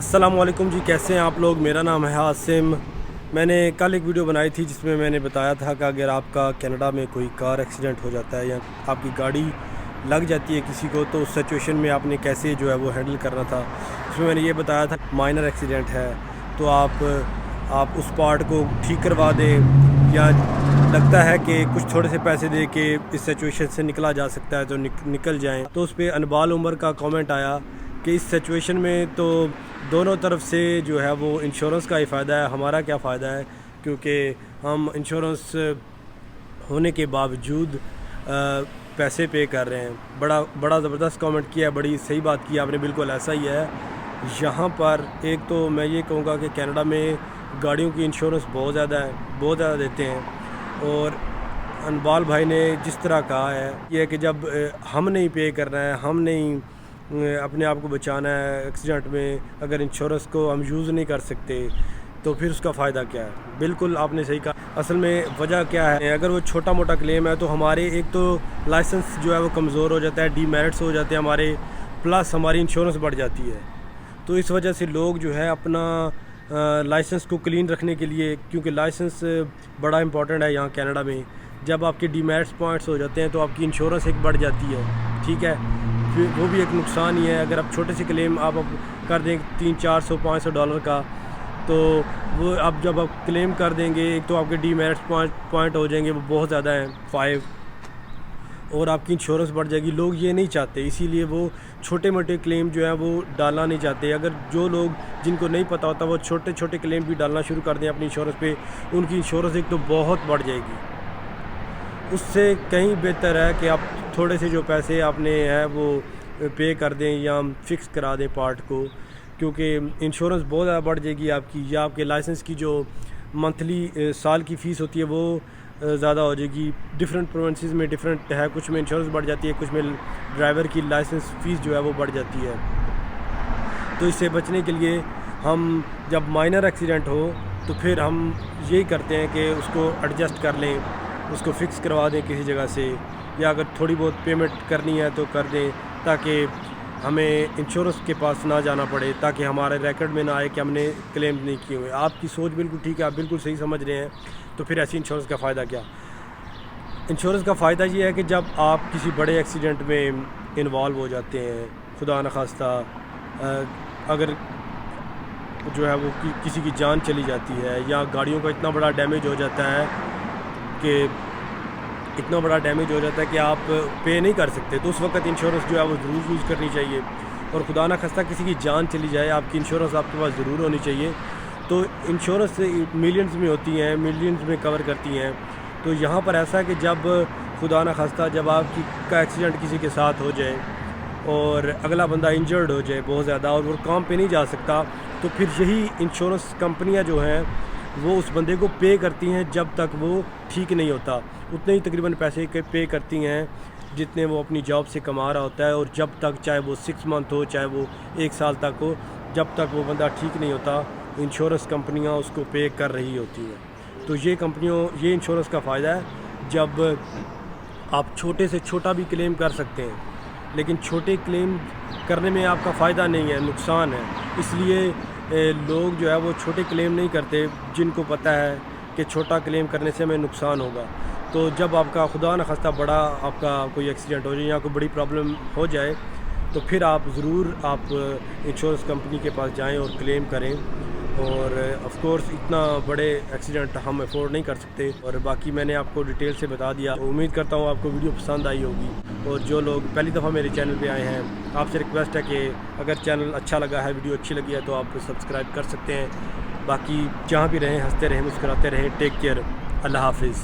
السلام علیکم جی، کیسے ہیں آپ لوگ؟ میرا نام ہے عاصم۔ میں نے کل ایک ویڈیو بنائی تھی جس میں میں نے بتایا تھا کہ اگر آپ کا کینیڈا میں کوئی کار ایکسیڈنٹ ہو جاتا ہے یا آپ کی گاڑی لگ جاتی ہے کسی کو، تو اس سچویشن میں آپ نے کیسے جو ہے وہ ہینڈل کرنا تھا۔ اس میں نے یہ بتایا تھا مائنر ایکسیڈنٹ ہے تو آپ اس پارٹ کو ٹھیک کروا دیں، یا لگتا ہے کہ کچھ تھوڑے سے پیسے دے کے اس سچویشن سے نکلا جا سکتا ہے تو نکل جائیں۔ تو اس پہ انبال عمر کا کامنٹ آیا کہ اس سچویشن میں تو دونوں طرف سے جو ہے وہ انشورنس کا ہی فائدہ ہے، ہمارا کیا فائدہ ہے، کیونکہ ہم انشورنس ہونے کے باوجود پیسے پے کر رہے ہیں۔ بڑا زبردست کامنٹ کیا ہے، بڑی صحیح بات کی آپ نے، بالکل ایسا ہی ہے۔ یہاں پر ایک تو میں یہ کہوں گا کہ کینیڈا میں گاڑیوں کی انشورنس بہت زیادہ دیتے ہیں، اور انبال بھائی نے جس طرح کہا ہے یہ ہے کہ جب ہم نہیں پے کرنا ہے، ہم نہیں اپنے آپ کو بچانا ہے ایکسیڈنٹ میں، اگر انشورنس کو ہم یوز نہیں کر سکتے تو پھر اس کا فائدہ کیا ہے؟ بالکل آپ نے صحیح کہا۔ اصل میں وجہ کیا ہے، اگر وہ چھوٹا موٹا کلیم ہے تو ہمارے ایک تو لائسنس جو ہے وہ کمزور ہو جاتا ہے، ڈی میرٹس ہو جاتے ہیں ہمارے، پلس ہماری انشورنس بڑھ جاتی ہے۔ تو اس وجہ سے لوگ جو ہے اپنا لائسنس کو کلین رکھنے کے لیے، کیونکہ لائسنس بڑا امپورٹنٹ ہے یہاں کینیڈا میں، جب آپ کے ڈی میرٹس پوائنٹس ہو جاتے ہیں تو آپ کی انشورنس ایک بڑھ جاتی ہے، ٹھیک ہے، وہ بھی ایک نقصان ہی ہے۔ اگر آپ چھوٹے سے کلیم آپ کر دیں $300-400-500 کا، تو وہ جب آپ کلیم کر دیں گے، ایک تو آپ کے ڈی میرٹس پوائنٹ ہو جائیں گے، وہ بہت زیادہ ہیں 5، اور آپ کی انشورنس بڑھ جائے گی۔ لوگ یہ نہیں چاہتے، اسی لیے وہ چھوٹے موٹے کلیم جو ہیں وہ ڈالنا نہیں چاہتے۔ اگر جو لوگ جن کو نہیں پتہ ہوتا وہ چھوٹے چھوٹے کلیم بھی ڈالنا شروع کر دیں اپنی انشورنس پہ، ان کی انشورنس ایک تو بہت بڑھ جائے گی۔ اس سے کہیں بہتر ہے کہ آپ تھوڑے سے جو پیسے آپ نے ہے وہ پے کر دیں یا فکس کرا دیں پارٹ کو، کیونکہ انشورنس بہت زیادہ بڑھ جائے گی آپ کی، یا آپ کے لائسنس کی جو منتھلی سال کی فیس ہوتی ہے وہ زیادہ ہو جائے گی۔ ڈفرینٹ پروونسز میں ڈفرینٹ ہے، کچھ میں انشورنس بڑھ جاتی ہے، کچھ میں ڈرائیور کی لائسنس فیس جو ہے وہ بڑھ جاتی ہے۔ تو اس سے بچنے کے لیے ہم جب مائنر ایکسیڈنٹ ہو تو پھر ہم یہی کرتے ہیں کہ اس کو ایڈجسٹ کر لیں، اس کو فکس کروا دیں کسی جگہ سے، یا اگر تھوڑی بہت پیمنٹ کرنی ہے تو کر دیں، تاکہ ہمیں انشورنس کے پاس نہ جانا پڑے، تاکہ ہمارے ریکارڈ میں نہ آئے کہ ہم نے کلیم نہیں کیے ہوئے۔ آپ کی سوچ بالکل ٹھیک ہے، آپ بالکل صحیح سمجھ رہے ہیں۔ تو پھر ایسی انشورنس کا فائدہ کیا؟ انشورنس کا فائدہ یہ ہے کہ جب آپ کسی بڑے ایکسیڈنٹ میں انوالو ہو جاتے ہیں، خدا نخواستہ اگر جو ہے وہ کسی کی جان چلی جاتی ہے، یا گاڑیوں کا اتنا بڑا ڈیمیج ہو جاتا ہے کہ آپ پے نہیں کر سکتے، تو اس وقت انشورنس جو ہے وہ ضرور یوز کرنی چاہیے۔ اور خدا نہ خواستہ کسی کی جان چلی جائے، آپ کی انشورنس آپ کے پاس ضرور ہونی چاہیے۔ تو انشورنس ملینز میں ہوتی ہیں، ملینز میں کور کرتی ہیں۔ تو یہاں پر ایسا ہے کہ جب خدا نہ خواستہ جب آپ کا ایکسیڈنٹ کسی کے ساتھ ہو جائے اور اگلا بندہ انجرڈ ہو جائے بہت زیادہ، اور وہ کام پہ نہیں جا سکتا، تو پھر یہی انشورنس کمپنیاں جو ہیں وہ اس بندے کو پے کرتی ہیں جب تک وہ ٹھیک نہیں ہوتا۔ اتنے ہی تقریباً پیسے پے کرتی ہیں جتنے وہ اپنی جاب سے کما رہا ہوتا ہے، اور جب تک چاہے وہ 6 منتھ ہو، چاہے وہ 1 سال تک ہو، جب تک وہ بندہ ٹھیک نہیں ہوتا، انشورنس کمپنیاں اس کو پے کر رہی ہوتی ہیں۔ تو یہ انشورنس کا فائدہ ہے، جب آپ چھوٹے سے چھوٹا بھی کلیم کر سکتے ہیں، لیکن چھوٹے کلیم کرنے میں آپ کا فائدہ نہیں ہے، نقصان ہے۔ اس لیے لوگ جو ہے وہ چھوٹے کلیم نہیں کرتے، جن کو پتہ ہے کہ چھوٹا کلیم کرنے سے ہمیں نقصان ہوگا۔ تو جب آپ کا خدا نخواستہ بڑا آپ کا کوئی ایکسیڈنٹ ہو جائے یا کوئی بڑی پرابلم ہو جائے، تو پھر آپ ضرور انشورنس کمپنی کے پاس جائیں اور کلیم کریں۔ اور آف کورس اتنا بڑے ایکسیڈنٹ ہم افورڈ نہیں کر سکتے، اور باقی میں نے آپ کو ڈیٹیل سے بتا دیا۔ امید کرتا ہوں آپ کو ویڈیو پسند آئی ہوگی، اور جو لوگ پہلی دفعہ میرے چینل پہ آئے ہیں، آپ سے ریکویسٹ ہے کہ اگر چینل اچھا لگا ہے، ویڈیو اچھی لگی ہے، تو آپ سبسکرائب کر سکتے ہیں۔ باقی جہاں بھی رہیں، ہنستے رہیں، مسکراتے رہیں۔ ٹیک کیئر، اللہ حافظ۔